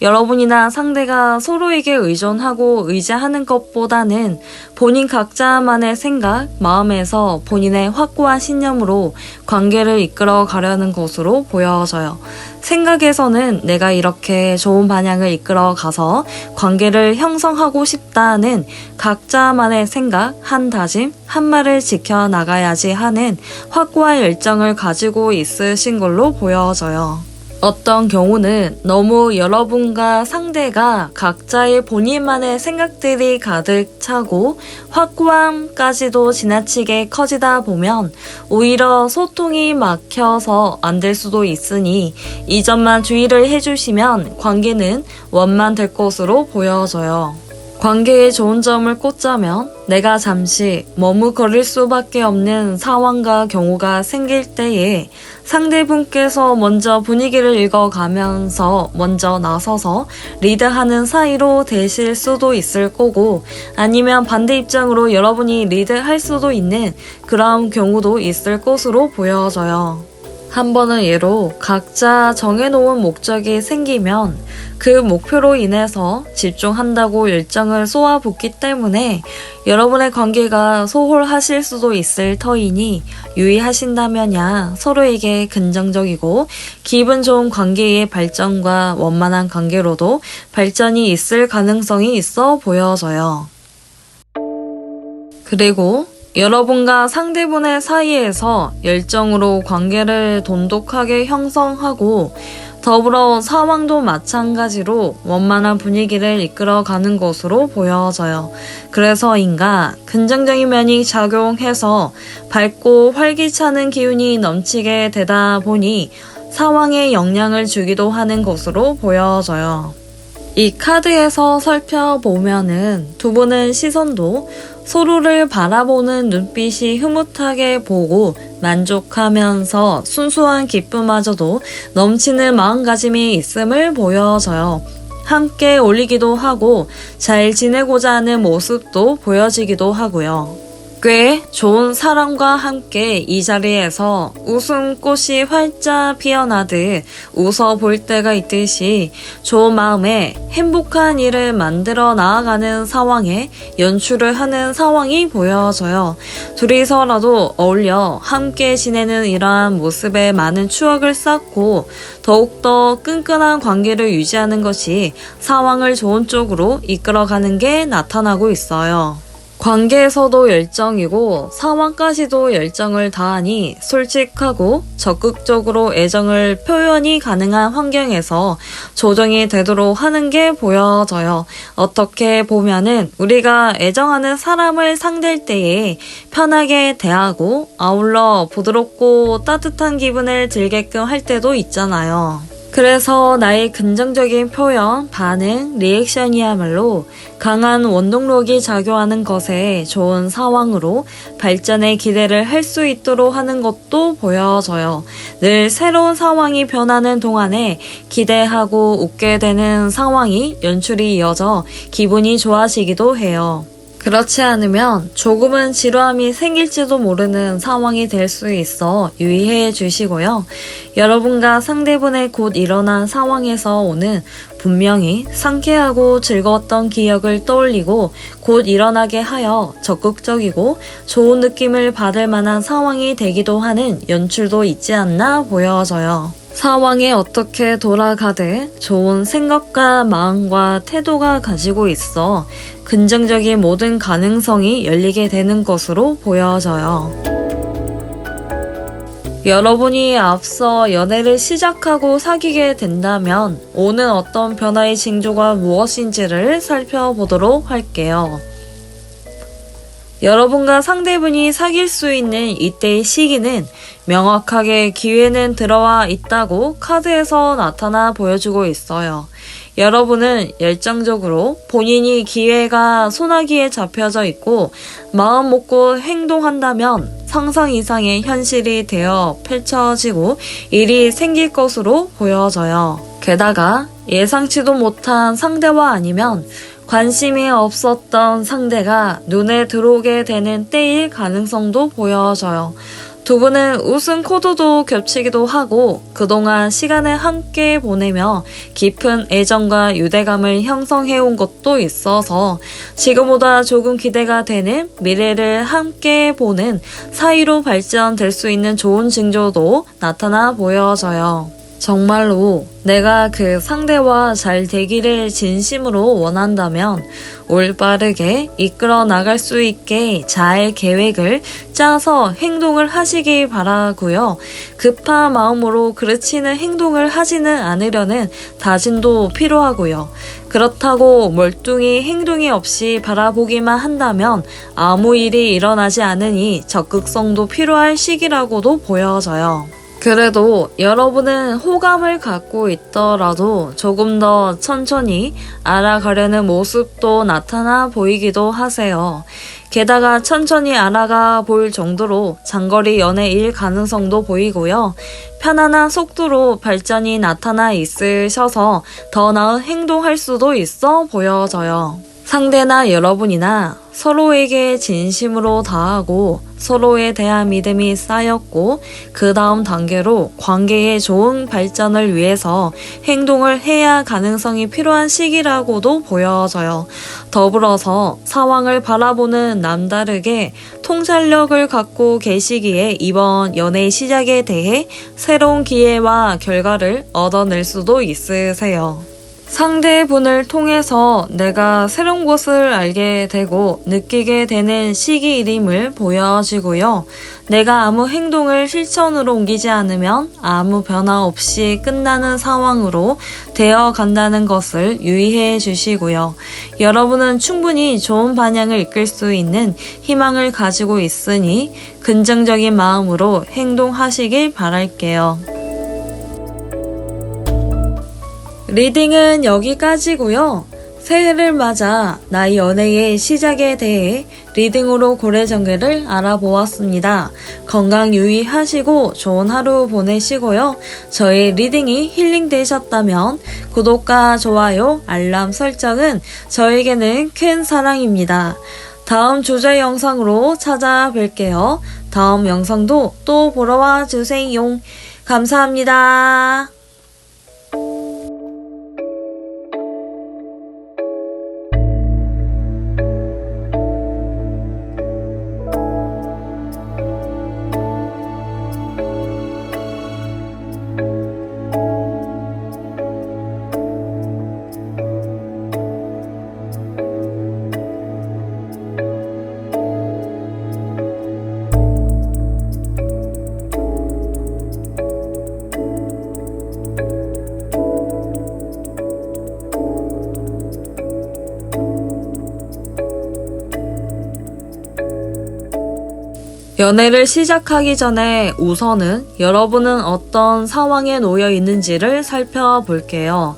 여러분이나 상대가 서로에게 의존하고 의지하는 것보다는 본인 각자만의 생각, 마음에서 본인의 확고한 신념으로 관계를 이끌어 가려는 것으로 보여져요. 생각에서는 내가 이렇게 좋은 방향을 이끌어 가서 관계를 형성하고 싶다는 각자만의 생각, 한 다짐, 한 말을 지켜나가야지 하는 확고한 열정을 가지고 있으신 걸로 보여져요. 어떤 경우는 너무 여러분과 상대가 각자의 본인만의 생각들이 가득 차고 확고함까지도 지나치게 커지다 보면 오히려 소통이 막혀서 안 될 수도 있으니 이 점만 주의를 해주시면 관계는 원만될 것으로 보여져요. 관계의 좋은 점을 꼽자면 내가 잠시 머뭇거릴 수밖에 없는 상황과 경우가 생길 때에 상대분께서 먼저 분위기를 읽어가면서 먼저 나서서 리드하는 사이로 되실 수도 있을 거고 아니면 반대 입장으로 여러분이 리드할 수도 있는 그런 경우도 있을 것으로 보여져요. 한 번은 예로 각자 정해놓은 목적이 생기면 그 목표로 인해서 집중한다고 열정을 쏟아붓기 때문에 여러분의 관계가 소홀하실 수도 있을 터이니 유의하신다면야 서로에게 긍정적이고 기분 좋은 관계의 발전과 원만한 관계로도 발전이 있을 가능성이 있어 보여져요. 그리고 여러분과 상대분의 사이에서 열정으로 관계를 돈독하게 형성하고 더불어 상황도 마찬가지로 원만한 분위기를 이끌어가는 것으로 보여져요. 그래서인가 긍정적인 면이 작용해서 밝고 활기차는 기운이 넘치게 되다 보니 상황에 영향을 주기도 하는 것으로 보여져요. 이 카드에서 살펴보면은 두 분의 시선도 서로를 바라보는 눈빛이 흐뭇하게 보고 만족하면서 순수한 기쁨마저도 넘치는 마음가짐이 있음을 보여져요. 함께 어울리기도 하고 잘 지내고자 하는 모습도 보여지기도 하고요. 꽤 좋은 사람과 함께 이 자리에서 웃음꽃이 활짝 피어나듯 웃어볼 때가 있듯이 좋은 마음에 행복한 일을 만들어 나아가는 상황에 연출을 하는 상황이 보여져요. 둘이서라도 어울려 함께 지내는 이러한 모습에 많은 추억을 쌓고 더욱더 끈끈한 관계를 유지하는 것이 상황을 좋은 쪽으로 이끌어가는 게 나타나고 있어요. 관계에서도 열정이고 상황까지도 열정을 다하니 솔직하고 적극적으로 애정을 표현이 가능한 환경에서 조정이 되도록 하는 게 보여져요. 어떻게 보면은 우리가 애정하는 사람을 상대할 때에 편하게 대하고 아울러 부드럽고 따뜻한 기분을 들게끔 할 때도 있잖아요. 그래서 나의 긍정적인 표현, 반응, 리액션이야말로 강한 원동력이 작용하는 것에 좋은 상황으로 발전의 기대를 할 수 있도록 하는 것도 보여져요. 늘 새로운 상황이 변하는 동안에 기대하고 웃게 되는 상황이 연출이 이어져 기분이 좋아지기도 해요. 그렇지 않으면 조금은 지루함이 생길지도 모르는 상황이 될 수 있어 유의해 주시고요. 여러분과 상대분의 곧 일어난 상황에서 오는 분명히 상쾌하고 즐거웠던 기억을 떠올리고 곧 일어나게 하여 적극적이고 좋은 느낌을 받을 만한 상황이 되기도 하는 연출도 있지 않나 보여져요. 상황이 어떻게 돌아가되 좋은 생각과 마음과 태도가 가지고 있어 긍정적인 모든 가능성이 열리게 되는 것으로 보여져요. 여러분이 앞서 연애를 시작하고 사귀게 된다면 오는 어떤 변화의 징조가 무엇인지를 살펴보도록 할게요. 여러분과 상대분이 사귈 수 있는 이때의 시기는 명확하게 기회는 들어와 있다고 카드에서 나타나 보여주고 있어요. 여러분은 열정적으로 본인이 기회가 소나기에 잡혀져 있고 마음 먹고 행동한다면 상상 이상의 현실이 되어 펼쳐지고 일이 생길 것으로 보여져요. 게다가 예상치도 못한 상대와 아니면 관심이 없었던 상대가 눈에 들어오게 되는 때일 가능성도 보여져요. 두 분은 웃음 코드도 겹치기도 하고 그동안 시간을 함께 보내며 깊은 애정과 유대감을 형성해온 것도 있어서 지금보다 조금 기대가 되는 미래를 함께 보는 사이로 발전될 수 있는 좋은 징조도 나타나 보여져요. 정말로 내가 그 상대와 잘 되기를 진심으로 원한다면 올바르게 이끌어 나갈 수 있게 잘 계획을 짜서 행동을 하시기 바라고요. 급한 마음으로 그르치는 행동을 하지는 않으려는 다짐도 필요하고요. 그렇다고 멀뚱히 행동이 없이 바라보기만 한다면 아무 일이 일어나지 않으니 적극성도 필요할 시기라고도 보여져요. 그래도 여러분은 호감을 갖고 있더라도 조금 더 천천히 알아가려는 모습도 나타나 보이기도 하세요. 게다가 천천히 알아가 볼 정도로 장거리 연애일 가능성도 보이고요. 편안한 속도로 발전이 나타나 있으셔서 더 나은 행동할 수도 있어 보여져요. 상대나 여러분이나 서로에게 진심으로 다하고 서로에 대한 믿음이 쌓였고 그 다음 단계로 관계의 좋은 발전을 위해서 행동을 해야 가능성이 필요한 시기라고도 보여져요. 더불어서 상황을 바라보는 남다르게 통찰력을 갖고 계시기에 이번 연애의 시작에 대해 새로운 기회와 결과를 얻어낼 수도 있으세요. 상대분을 통해서 내가 새로운 것을 알게 되고 느끼게 되는 시기임을 보여지고요. 내가 아무 행동을 실천으로 옮기지 않으면 아무 변화 없이 끝나는 상황으로 되어 간다는 것을 유의해 주시고요. 여러분은 충분히 좋은 방향을 이끌 수 있는 희망을 가지고 있으니 긍정적인 마음으로 행동하시길 바랄게요. 리딩은 여기까지고요. 새해를 맞아 나의 연애의 시작에 대해 리딩으로 고래정계를 알아보았습니다. 건강 유의하시고 좋은 하루 보내시고요. 저의 리딩이 힐링되셨다면 구독과 좋아요, 알람 설정은 저에게는 큰 사랑입니다. 다음 주제 영상으로 찾아뵐게요. 다음 영상도 또 보러 와주세요. 감사합니다. 연애를 시작하기 전에 우선은 여러분은 어떤 상황에 놓여 있는지를 살펴볼게요.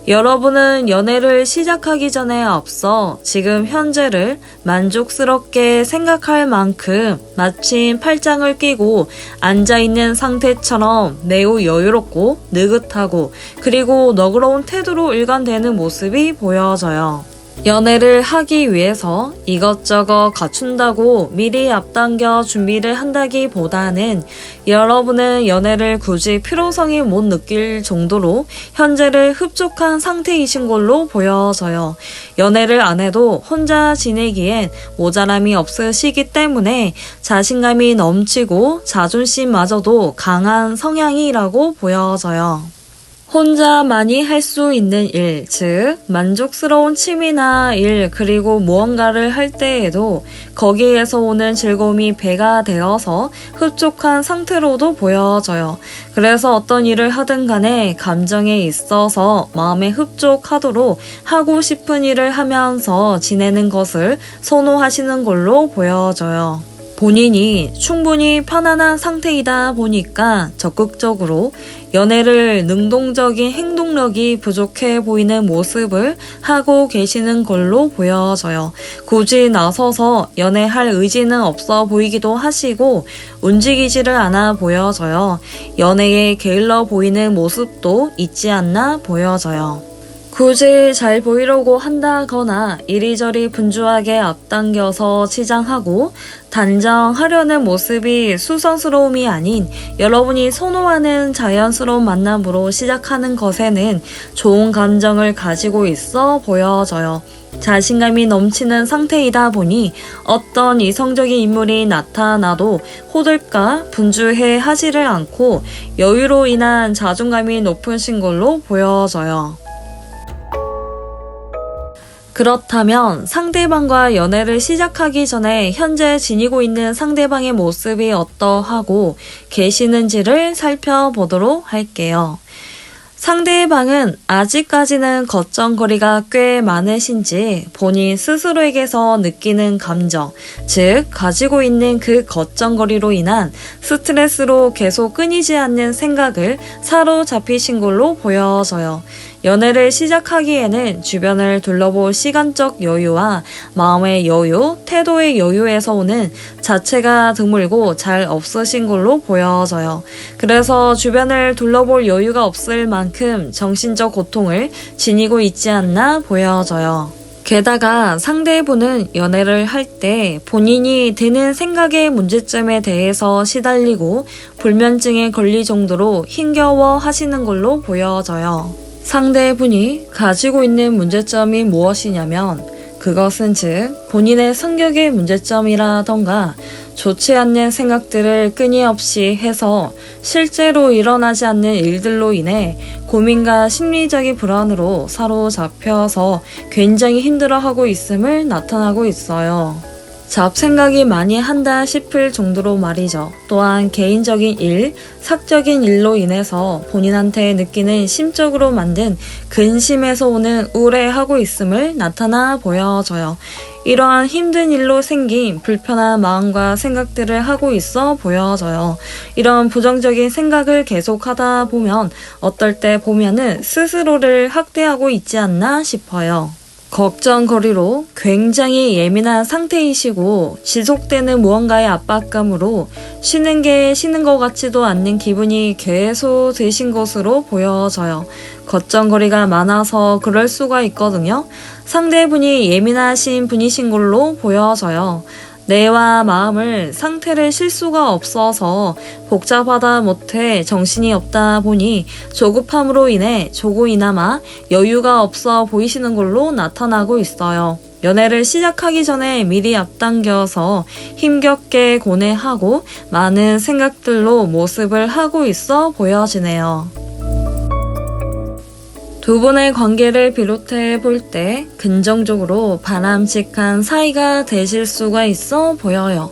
여러분은 연애를 시작하기 전에 앞서 지금 현재를 만족스럽게 생각할 만큼 마침 팔짱을 끼고 앉아있는 상태처럼 매우 여유롭고 느긋하고 그리고 너그러운 태도로 일관되는 모습이 보여져요. 연애를 하기 위해서 이것저것 갖춘다고 미리 앞당겨 준비를 한다기보다는 여러분은 연애를 굳이 필요성이 못 느낄 정도로 현재를 흡족한 상태이신 걸로 보여져요. 연애를 안 해도 혼자 지내기엔 모자람이 없으시기 때문에 자신감이 넘치고 자존심마저도 강한 성향이라고 보여져요. 혼자만이 할 수 있는 일, 즉 만족스러운 취미나 일, 그리고 무언가를 할 때에도 거기에서 오는 즐거움이 배가 되어서 흡족한 상태로도 보여져요. 그래서 어떤 일을 하든 간에 감정에 있어서 마음에 흡족하도록 하고 싶은 일을 하면서 지내는 것을 선호하시는 걸로 보여져요. 본인이 충분히 편안한 상태이다 보니까 적극적으로 연애를 능동적인 행동력이 부족해 보이는 모습을 하고 계시는 걸로 보여져요. 굳이 나서서 연애할 의지는 없어 보이기도 하시고 움직이지를 않아 보여져요. 연애에 게을러 보이는 모습도 있지 않나 보여져요. 굳이 잘 보이려고 한다거나 이리저리 분주하게 앞당겨서 치장하고 단정하려는 모습이 수선스러움이 아닌 여러분이 선호하는 자연스러운 만남으로 시작하는 것에는 좋은 감정을 가지고 있어 보여져요. 자신감이 넘치는 상태이다 보니 어떤 이성적인 인물이 나타나도 호들까 분주해 하지를 않고 여유로 인한 자존감이 높으신 걸로 보여져요. 그렇다면 상대방과 연애를 시작하기 전에 현재 지니고 있는 상대방의 모습이 어떠하고 계시는지를 살펴보도록 할게요. 상대방은 아직까지는 걱정거리가 꽤 많으신지 본인 스스로에게서 느끼는 감정, 즉 가지고 있는 그 걱정거리로 인한 스트레스로 계속 끊이지 않는 생각을 사로잡히신 걸로 보여져요. 연애를 시작하기에는 주변을 둘러볼 시간적 여유와 마음의 여유, 태도의 여유에서 오는 자체가 드물고 잘 없으신 걸로 보여져요. 그래서 주변을 둘러볼 여유가 없을 만큼 정신적 고통을 지니고 있지 않나 보여져요. 게다가 상대분은 연애를 할 때 본인이 드는 생각의 문제점에 대해서 시달리고 불면증에 걸릴 정도로 힘겨워 하시는 걸로 보여져요. 상대분이 가지고 있는 문제점이 무엇이냐면 그것은 즉 본인의 성격의 문제점이라던가 좋지 않는 생각들을 끊임없이 해서 실제로 일어나지 않는 일들로 인해 고민과 심리적인 불안으로 사로잡혀서 굉장히 힘들어하고 있음을 나타나고 있어요. 잡생각이 많이 한다 싶을 정도로 말이죠. 또한 개인적인 일, 사적인 일로 인해서 본인한테 느끼는 심적으로 만든 근심에서 오는 우울해하고 있음을 나타나 보여져요. 이러한 힘든 일로 생긴 불편한 마음과 생각들을 하고 있어 보여져요. 이런 부정적인 생각을 계속하다 보면 어떨 때 보면은 스스로를 학대하고 있지 않나 싶어요. 걱정거리로 굉장히 예민한 상태이시고 지속되는 무언가의 압박감으로 쉬는 게 쉬는 것 같지도 않는 기분이 계속 드신 것으로 보여져요. 걱정거리가 많아서 그럴 수가 있거든요. 상대분이 예민하신 분이신 걸로 보여져요. 뇌와 마음을 상태를 쉴 수가 없어서 복잡하다 못해 정신이 없다 보니 조급함으로 인해 조금이나마 여유가 없어 보이시는 걸로 나타나고 있어요. 연애를 시작하기 전에 미리 앞당겨서 힘겹게 고뇌하고 많은 생각들로 모습을 하고 있어 보여지네요. 두 분의 관계를 비롯해 볼 때 긍정적으로 바람직한 사이가 되실 수가 있어 보여요.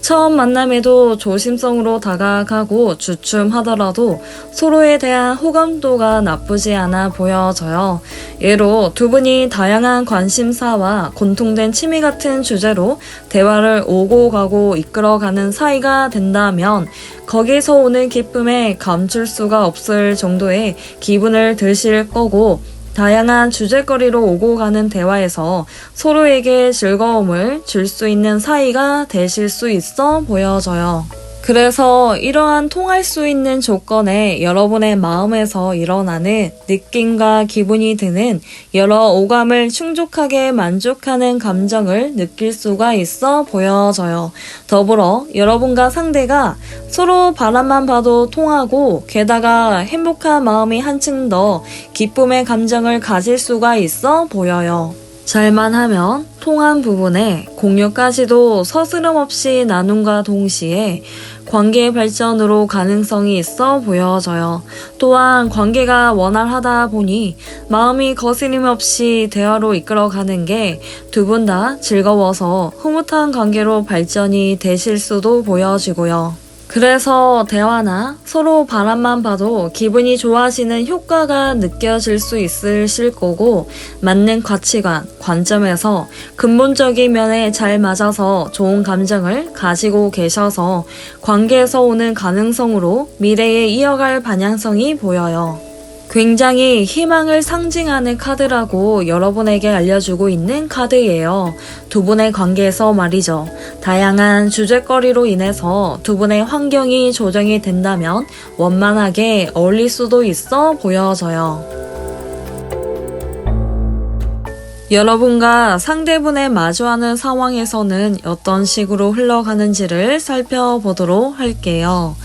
처음 만남에도 조심성으로 다가가고 주춤하더라도 서로에 대한 호감도가 나쁘지 않아 보여져요. 예로 두 분이 다양한 관심사와 공통된 취미 같은 주제로 대화를 오고 가고 이끌어가는 사이가 된다면 거기서 오는 기쁨에 감출 수가 없을 정도의 기분을 드실 거고 다양한 주제거리로 오고 가는 대화에서 서로에게 즐거움을 줄 수 있는 사이가 되실 수 있어 보여져요. 그래서 이러한 통할 수 있는 조건에 여러분의 마음에서 일어나는 느낌과 기분이 드는 여러 오감을 충족하게 만족하는 감정을 느낄 수가 있어 보여져요. 더불어 여러분과 상대가 서로 바람만 봐도 통하고 게다가 행복한 마음이 한층 더 기쁨의 감정을 가질 수가 있어 보여요. 잘만 하면 통한 부분에 공유까지도 서스럼 없이 나눔과 동시에 관계의 발전으로 가능성이 있어 보여져요. 또한 관계가 원활하다 보니 마음이 거스림 없이 대화로 이끌어가는 게 두 분 다 즐거워서 흐뭇한 관계로 발전이 되실 수도 보여지고요. 그래서 대화나 서로 바람만 봐도 기분이 좋아지는 효과가 느껴질 수 있으실 거고, 맞는 가치관, 관점에서 근본적인 면에 잘 맞아서 좋은 감정을 가지고 계셔서 관계에서 오는 가능성으로 미래에 이어갈 방향성이 보여요. 굉장히 희망을 상징하는 카드라고 여러분에게 알려주고 있는 카드예요. 두 분의 관계에서 말이죠. 다양한 주제거리로 인해서 두 분의 환경이 조정이 된다면 원만하게 어울릴 수도 있어 보여져요. 여러분과 상대분의 마주하는 상황에서는 어떤 식으로 흘러가는지를 살펴보도록 할게요.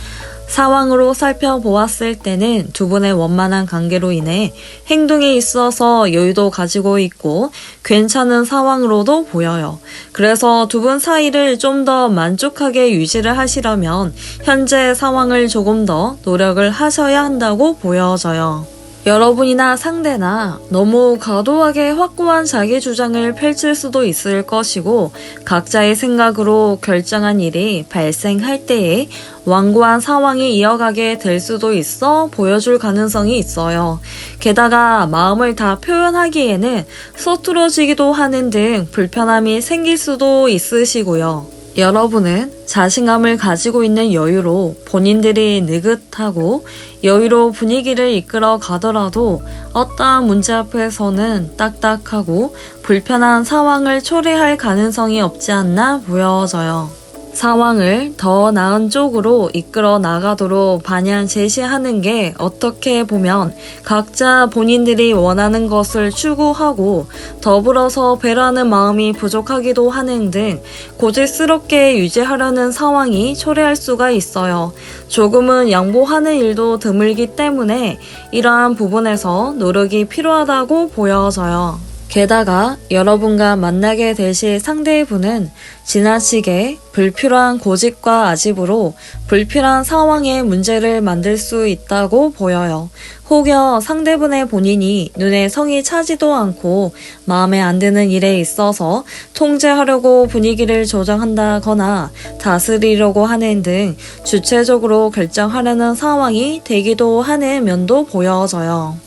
상황으로 살펴보았을 때는 두 분의 원만한 관계로 인해 행동에 있어서 여유도 가지고 있고 괜찮은 상황으로도 보여요. 그래서 두 분 사이를 좀 더 만족하게 유지를 하시려면 현재 상황을 조금 더 노력을 하셔야 한다고 보여져요. 여러분이나 상대나 너무 과도하게 확고한 자기 주장을 펼칠 수도 있을 것이고, 각자의 생각으로 결정한 일이 발생할 때에 완고한 상황이 이어가게 될 수도 있어 보여줄 가능성이 있어요. 게다가 마음을 다 표현하기에는 서투러지기도 하는 등 불편함이 생길 수도 있으시고요. 여러분은 자신감을 가지고 있는 여유로 본인들이 느긋하고 여유로 분위기를 이끌어 가더라도 어떠한 문제 앞에서는 딱딱하고 불편한 상황을 초래할 가능성이 없지 않나 보여져요. 상황을 더 나은 쪽으로 이끌어 나가도록 방향 제시하는 게 어떻게 보면 각자 본인들이 원하는 것을 추구하고 더불어서 배려하는 마음이 부족하기도 하는 등 고질스럽게 유지하려는 상황이 초래할 수가 있어요. 조금은 양보하는 일도 드물기 때문에 이러한 부분에서 노력이 필요하다고 보여져요. 게다가 여러분과 만나게 되실 상대분은 지나치게 불필요한 고집과 아집으로 불필요한 상황에 문제를 만들 수 있다고 보여요. 혹여 상대분의 본인이 눈에 성이 차지도 않고 마음에 안 드는 일에 있어서 통제하려고 분위기를 조정한다거나 다스리려고 하는 등 주체적으로 결정하려는 상황이 되기도 하는 면도 보여져요.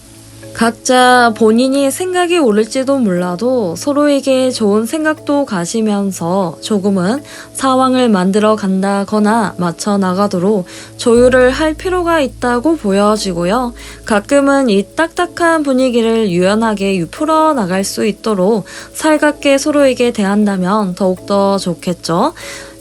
각자 본인이 생각이 오를지도 몰라도 서로에게 좋은 생각도 가시면서 조금은 상황을 만들어 간다거나 맞춰 나가도록 조율을 할 필요가 있다고 보여지고요. 가끔은 이 딱딱한 분위기를 유연하게 풀어 나갈 수 있도록 살갑게 서로에게 대한다면 더욱더 좋겠죠.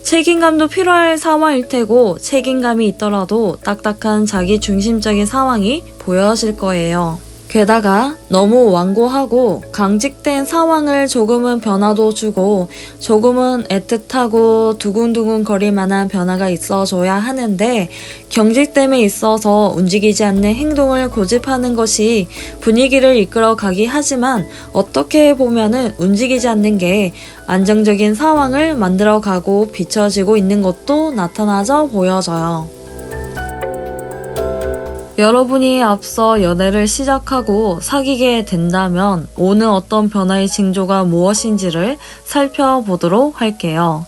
책임감도 필요할 상황일 테고 책임감이 있더라도 딱딱한 자기 중심적인 상황이 보여질 거예요. 게다가 너무 완고하고 강직된 상황을 조금은 변화도 주고 조금은 애틋하고 두근두근 거릴 만한 변화가 있어줘야 하는데, 경직됨에 있어서 움직이지 않는 행동을 고집하는 것이 분위기를 이끌어가기 하지만 어떻게 보면은 움직이지 않는 게 안정적인 상황을 만들어가고 비춰지고 있는 것도 나타나져 보여져요. 여러분이 앞서 연애를 시작하고 사귀게 된다면 오는 어떤 변화의 징조가 무엇인지를 살펴보도록 할게요.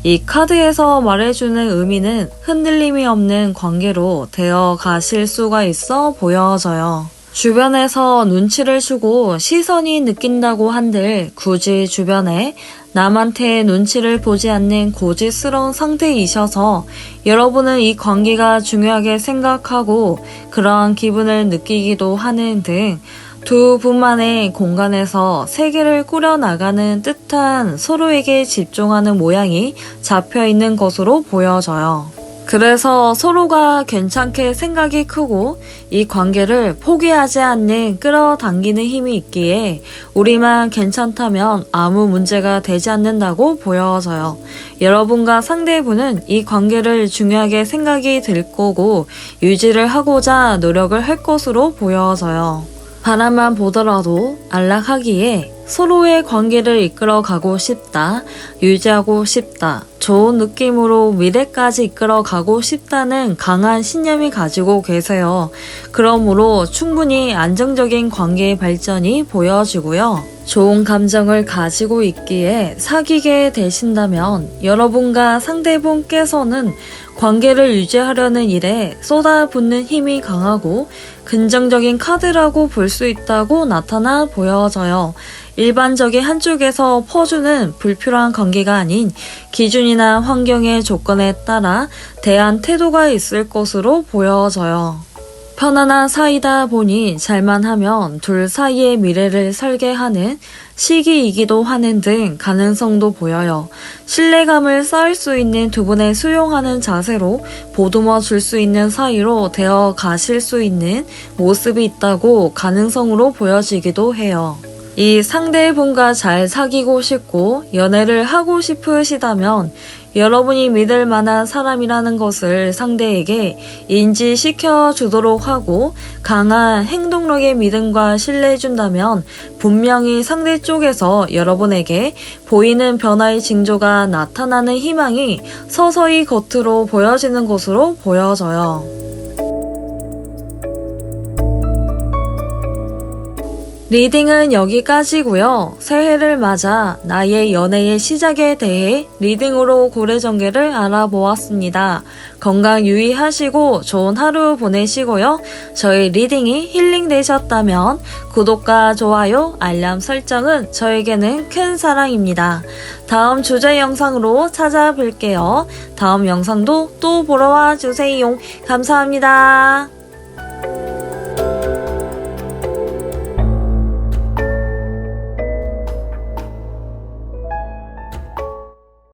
이 카드에서 말해주는 의미는 흔들림이 없는 관계로 되어 가실 수가 있어 보여져요. 주변에서 눈치를 주고 시선이 느낀다고 한들 굳이 주변에 남한테 눈치를 보지 않는 고집스러운 상태이셔서 여러분은 이 관계가 중요하게 생각하고 그러한 기분을 느끼기도 하는 등 두 분만의 공간에서 세계를 꾸려나가는 듯한 서로에게 집중하는 모양이 잡혀 있는 것으로 보여져요. 그래서 서로가 괜찮게 생각이 크고 이 관계를 포기하지 않는 끌어당기는 힘이 있기에 우리만 괜찮다면 아무 문제가 되지 않는다고 보여져요. 여러분과 상대분은 이 관계를 중요하게 생각이 들 거고 유지를 하고자 노력을 할 것으로 보여져요. 바람만 보더라도 안락하기에 서로의 관계를 이끌어 가고 싶다, 유지하고 싶다, 좋은 느낌으로 미래까지 이끌어 가고 싶다는 강한 신념이 가지고 계세요. 그러므로 충분히 안정적인 관계의 발전이 보여지고요. 좋은 감정을 가지고 있기에 사귀게 되신다면 여러분과 상대분께서는 관계를 유지하려는 일에 쏟아붓는 힘이 강하고 긍정적인 카드라고 볼 수 있다고 나타나 보여져요. 일반적인 한쪽에서 퍼주는 불필요한 관계가 아닌 기준이나 환경의 조건에 따라 대한 태도가 있을 것으로 보여져요. 편안한 사이다 보니 잘만 하면 둘 사이의 미래를 설계하는 시기이기도 하는 등 가능성도 보여요. 신뢰감을 쌓을 수 있는 두 분의 수용하는 자세로 보듬어 줄 수 있는 사이로 되어 가실 수 있는 모습이 있다고 가능성으로 보여지기도 해요. 이 상대분과 잘 사귀고 싶고 연애를 하고 싶으시다면 여러분이 믿을 만한 사람이라는 것을 상대에게 인지시켜 주도록 하고 강한 행동력의 믿음과 신뢰해준다면 분명히 상대 쪽에서 여러분에게 보이는 변화의 징조가 나타나는 희망이 서서히 겉으로 보여지는 것으로 보여져요. 리딩은 여기까지고요. 새해를 맞아 나의 연애의 시작에 대해 리딩으로 고래전개를 알아보았습니다. 건강 유의하시고 좋은 하루 보내시고요. 저희 리딩이 힐링되셨다면 구독과 좋아요, 알람 설정은 저에게는 큰 사랑입니다. 다음 주제 영상으로 찾아뵐게요. 다음 영상도 또 보러 와주세요. 감사합니다.